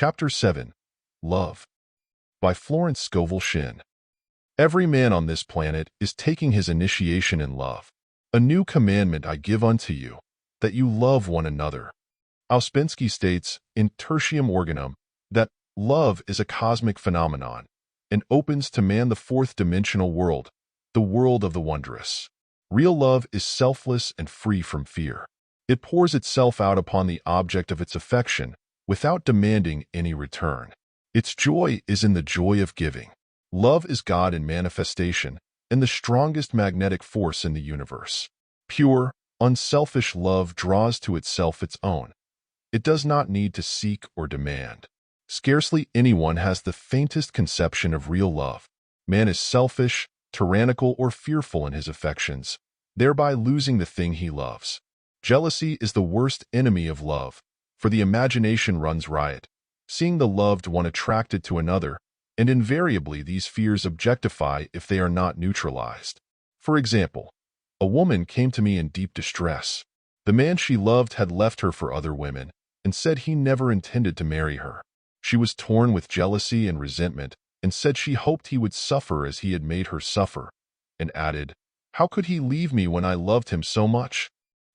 Chapter 7. Love. By Florence Scovel Shinn. Every man on this planet is taking his initiation in love. A new commandment I give unto you, that you love one another. Ouspensky states in Tertium Organum that love is a cosmic phenomenon and opens to man the fourth-dimensional world, the world of the wondrous. Real love is selfless and free from fear. It pours itself out upon the object of its affection without demanding any return. Its joy is in the joy of giving. Love is God in manifestation and the strongest magnetic force in the universe. Pure, unselfish love draws to itself its own. It does not need to seek or demand. Scarcely anyone has the faintest conception of real love. Man is selfish, tyrannical, or fearful in his affections, thereby losing the thing he loves. Jealousy is the worst enemy of love, for the imagination runs riot, seeing the loved one attracted to another, and invariably these fears objectify if they are not neutralized. For example, a woman came to me in deep distress. The man she loved had left her for other women and said he never intended to marry her. She was torn with jealousy and resentment and said she hoped he would suffer as he had made her suffer, and added, "How could he leave me when I loved him so much?"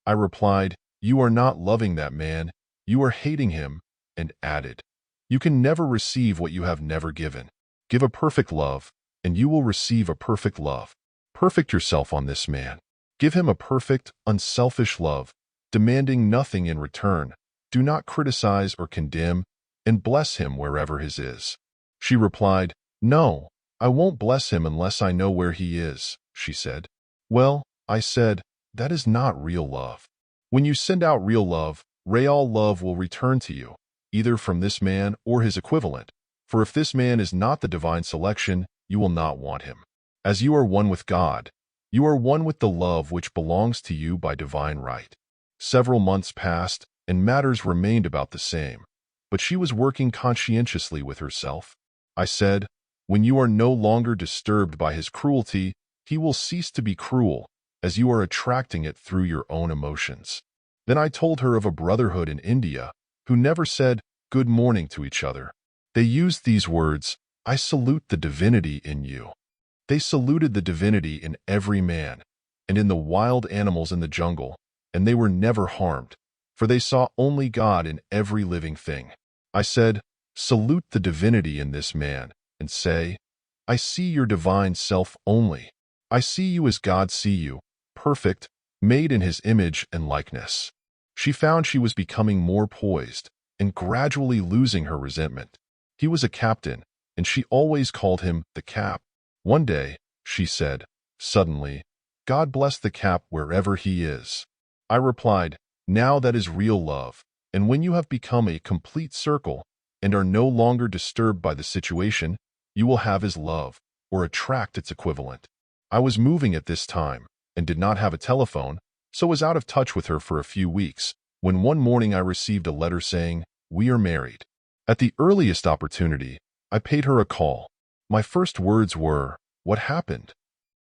I replied, "You are not loving that man, you are hating him," and added, "You can never receive what you have never given. Give a perfect love, and you will receive a perfect love. Perfect yourself on this man. Give him a perfect, unselfish love, demanding nothing in return. Do not criticize or condemn, and bless him wherever his is." She replied, "No, I won't bless him unless I know where he is," she said. "Well," I said, "that is not real love. When you send out real love, real love will return to you, either from this man or his equivalent. For if this man is not the divine selection, you will not want him. As you are one with God, you are one with the love which belongs to you by divine right." Several months passed, and matters remained about the same, but she was working conscientiously with herself. I said, "When you are no longer disturbed by his cruelty, he will cease to be cruel, as you are attracting it through your own emotions." Then I told her of a brotherhood in India who never said good morning to each other. They used these words, "I salute the divinity in you." They saluted the divinity in every man and in the wild animals in the jungle, and they were never harmed, for they saw only God in every living thing. I said, "Salute the divinity in this man, and say, I see your divine self only. I see you as God see you, perfect, made in his image and likeness." She found she was becoming more poised and gradually losing her resentment. He was a captain, and she always called him the Cap. One day, she said, suddenly, "God bless the Cap wherever he is." I replied, "Now that is real love, and when you have become a complete circle and are no longer disturbed by the situation, you will have his love, or attract its equivalent." I was moving at this time, and did not have a telephone, so was out of touch with her for a few weeks, when one morning I received a letter saying, "We are married." At the earliest opportunity, I paid her a call. My first words were, "What happened?"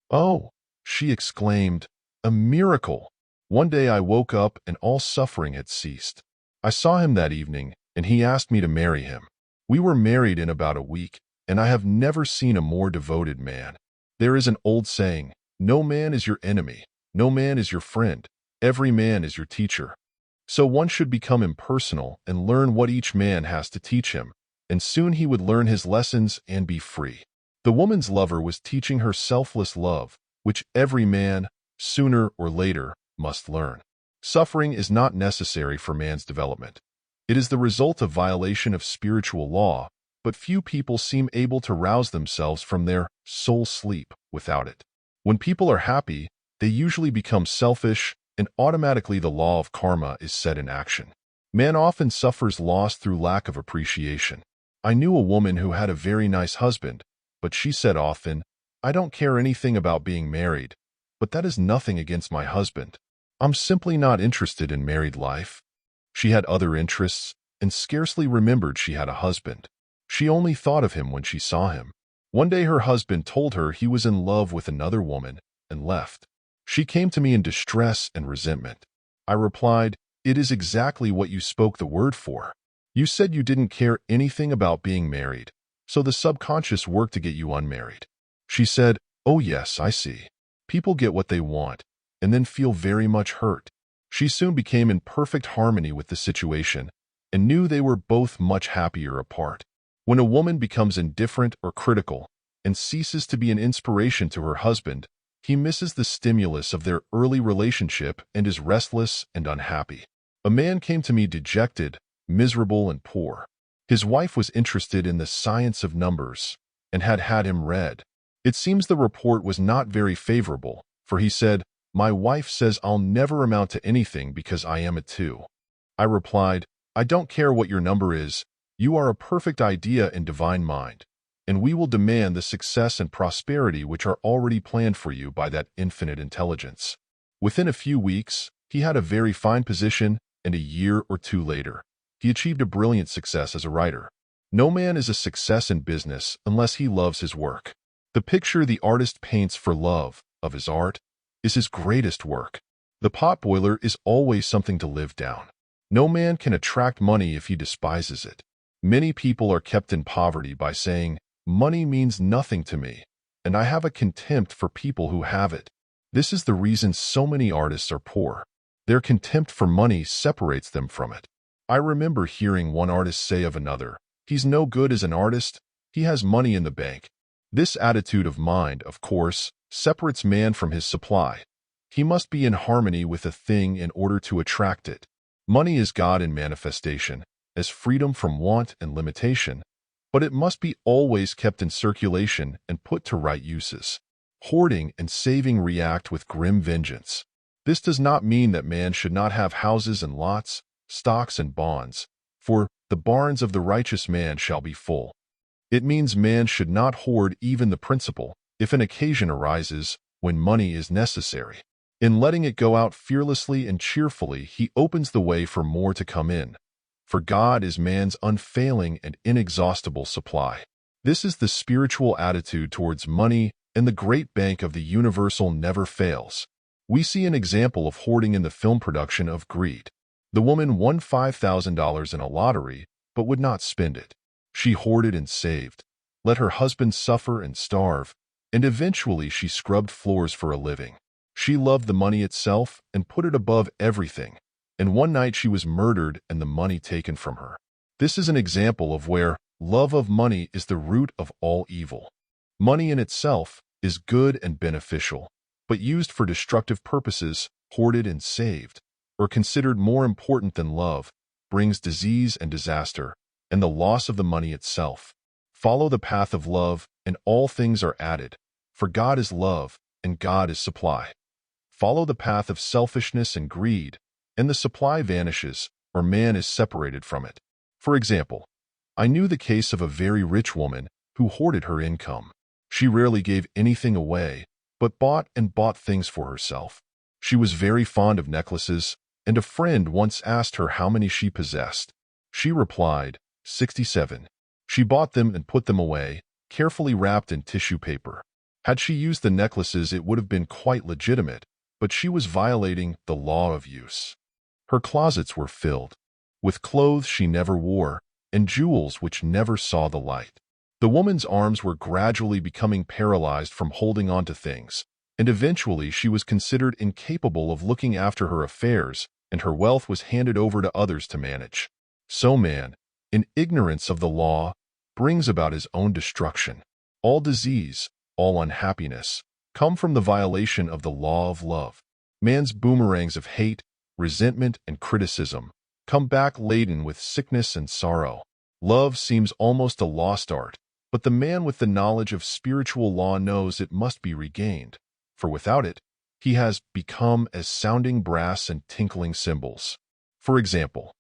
"Oh," she exclaimed, "a miracle." One day I woke up and all suffering had ceased. I saw him that evening, and he asked me to marry him. We were married in about a week, and I have never seen a more devoted man. There is an old saying, "No man is your enemy, no man is your friend, every man is your teacher." So one should become impersonal and learn what each man has to teach him, and soon he would learn his lessons and be free. The woman's lover was teaching her selfless love, which every man, sooner or later, must learn. Suffering is not necessary for man's development. It is the result of violation of spiritual law, but few people seem able to rouse themselves from their soul sleep without it. When people are happy, they usually become selfish, and automatically the law of karma is set in action. Man often suffers loss through lack of appreciation. I knew a woman who had a very nice husband, but she said often, "I don't care anything about being married, but that is nothing against my husband. I'm simply not interested in married life." She had other interests and scarcely remembered she had a husband. She only thought of him when she saw him. One day her husband told her he was in love with another woman and left. She came to me in distress and resentment. I replied, "It is exactly what you spoke the word for. You said you didn't care anything about being married, so the subconscious worked to get you unmarried. She said, "Oh yes, I see. People get what they want, and then feel very much hurt." She soon became in perfect harmony with the situation and knew they were both much happier apart. When a woman becomes indifferent or critical and ceases to be an inspiration to her husband, he misses the stimulus of their early relationship and is restless and unhappy. A man came to me dejected, miserable, and poor. His wife was interested in the science of numbers and had had him read. It seems the report was not very favorable, for he said, "My wife says I'll never amount to anything because I am a 2. I replied, "I don't care what your number is. You are a perfect idea in divine mind, and we will demand the success and prosperity which are already planned for you by that infinite intelligence." Within a few weeks, he had a very fine position, and a year or two later, he achieved a brilliant success as a writer. No man is a success in business unless he loves his work. The picture the artist paints for love of his art is his greatest work. The potboiler is always something to live down. No man can attract money if he despises it. Many people are kept in poverty by saying, "Money means nothing to me, and I have a contempt for people who have it." This is the reason so many artists are poor. Their contempt for money separates them from it. I remember hearing one artist say of another, "He's no good as an artist, he has money in the bank." This attitude of mind, of course, separates man from his supply. He must be in harmony with a thing in order to attract it. Money is God in manifestation, as freedom from want and limitation, but it must be always kept in circulation and put to right uses. Hoarding and saving react with grim vengeance. This does not mean that man should not have houses and lots, stocks and bonds, for the barns of the righteous man shall be full. It means man should not hoard even the principal, if an occasion arises when money is necessary. In letting it go out fearlessly and cheerfully, he opens the way for more to come in. For God is man's unfailing and inexhaustible supply. This is the spiritual attitude towards money, and the great bank of the universal never fails. We see an example of hoarding in the film production of Greed. The woman won $5,000 in a lottery, but would not spend it. She hoarded and saved, let her husband suffer and starve, and eventually she scrubbed floors for a living. She loved the money itself and put it above everything, and one night she was murdered and the money taken from her. This is an example of where love of money is the root of all evil. Money in itself is good and beneficial, but used for destructive purposes, hoarded and saved, or considered more important than love, brings disease and disaster, and the loss of the money itself. Follow the path of love, and all things are added, for God is love, and God is supply. Follow the path of selfishness and greed, and the supply vanishes, or man is separated from it. For example, I knew the case of a very rich woman who hoarded her income. She rarely gave anything away, but bought and bought things for herself. She was very fond of necklaces, and a friend once asked her how many she possessed. She replied, 67. She bought them and put them away, carefully wrapped in tissue paper. Had she used the necklaces, it would have been quite legitimate, but she was violating the law of use. Her closets were filled with clothes she never wore and jewels which never saw the light. The woman's arms were gradually becoming paralyzed from holding on to things, and eventually she was considered incapable of looking after her affairs, and her wealth was handed over to others to manage. So man, in ignorance of the law, brings about his own destruction. All disease, all unhappiness, come from the violation of the law of love. Man's boomerangs of hate, resentment, and criticism come back laden with sickness and sorrow. Love seems almost a lost art, but the man with the knowledge of spiritual law knows it must be regained, for without it, he has become as sounding brass and tinkling cymbals. For example,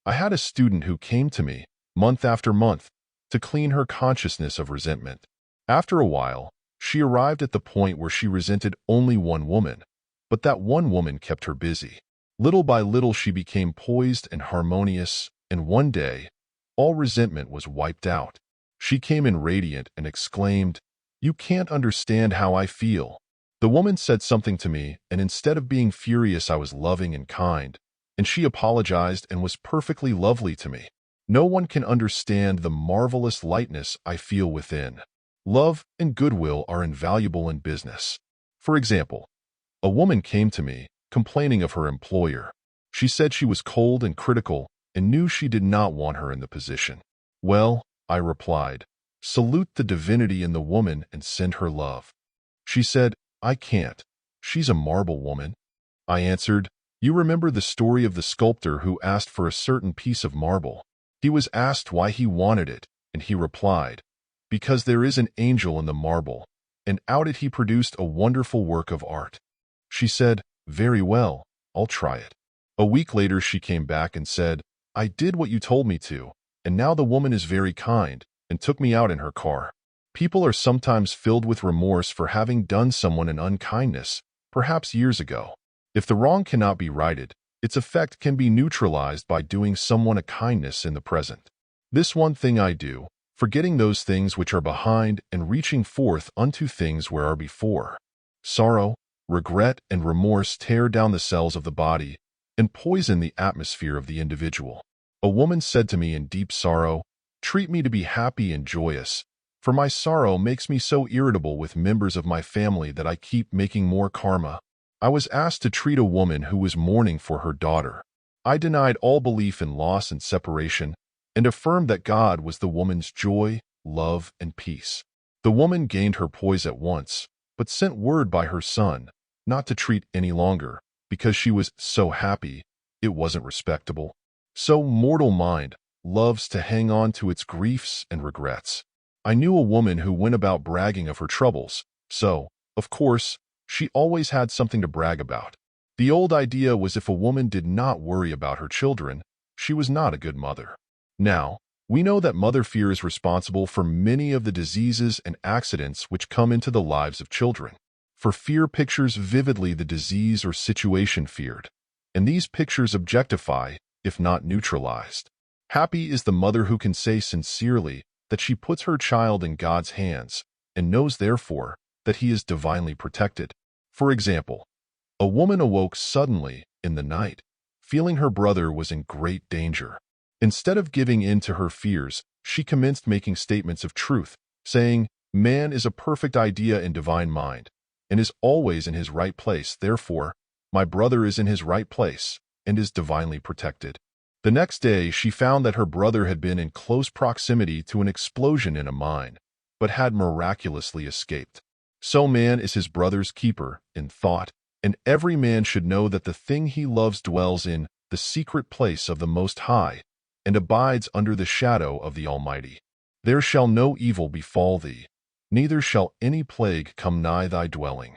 I had a student who came to me, month after month, to clean her consciousness of resentment. After a while, she arrived at the point where she resented only one woman, but that one woman kept her busy. Little by little she became poised and harmonious, and one day, all resentment was wiped out. She came in radiant and exclaimed, "You can't understand how I feel." The woman said something to me, and instead of being furious, I was loving and kind, and she apologized and was perfectly lovely to me. No one can understand the marvelous lightness I feel within. Love and goodwill are invaluable in business. For example, a woman came to me, complaining of her employer. She said she was cold and critical and knew she did not want her in the position. Well, I replied, salute the divinity in the woman and send her love. She said, I can't. She's a marble woman. I answered, you remember the story of the sculptor who asked for a certain piece of marble. He was asked why he wanted it, and he replied, because there is an angel in the marble, and out it he produced a wonderful work of art. She said, very well, I'll try it. A week later she came back and said, I did what you told me to, and now the woman is very kind, and took me out in her car. People are sometimes filled with remorse for having done someone an unkindness, perhaps years ago. If the wrong cannot be righted, its effect can be neutralized by doing someone a kindness in the present. This one thing I do, forgetting those things which are behind and reaching forth unto things where are before. Sorrow, regret, and remorse tear down the cells of the body and poison the atmosphere of the individual. A woman said to me in deep sorrow, treat me to be happy and joyous, for my sorrow makes me so irritable with members of my family that I keep making more karma. I was asked to treat a woman who was mourning for her daughter. I denied all belief in loss and separation and affirmed that God was the woman's joy, love, and peace. The woman gained her poise at once, but sent word by her son not to treat any longer, because she was so happy, it wasn't respectable. So mortal mind loves to hang on to its griefs and regrets. I knew a woman who went about bragging of her troubles, so, of course, she always had something to brag about. The old idea was if a woman did not worry about her children, she was not a good mother. Now, we know that mother fear is responsible for many of the diseases and accidents which come into the lives of children. For fear pictures vividly the disease or situation feared, and these pictures objectify, if not neutralized. Happy is the mother who can say sincerely that she puts her child in God's hands and knows, therefore, that he is divinely protected. For example, a woman awoke suddenly in the night, feeling her brother was in great danger. Instead of giving in to her fears, she commenced making statements of truth, saying, man is a perfect idea in divine mind, and is always in his right place. Therefore, my brother is in his right place and is divinely protected. The next day, she found that her brother had been in close proximity to an explosion in a mine, but had miraculously escaped. So man is his brother's keeper in thought, and every man should know that the thing he loves dwells in the secret place of the Most High, and abides under the shadow of the Almighty. There shall no evil befall thee, neither shall any plague come nigh thy dwelling.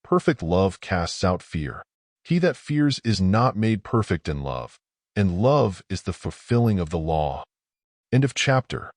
Perfect love casts out fear. He that fears is not made perfect in love, and love is the fulfilling of the law. End of chapter.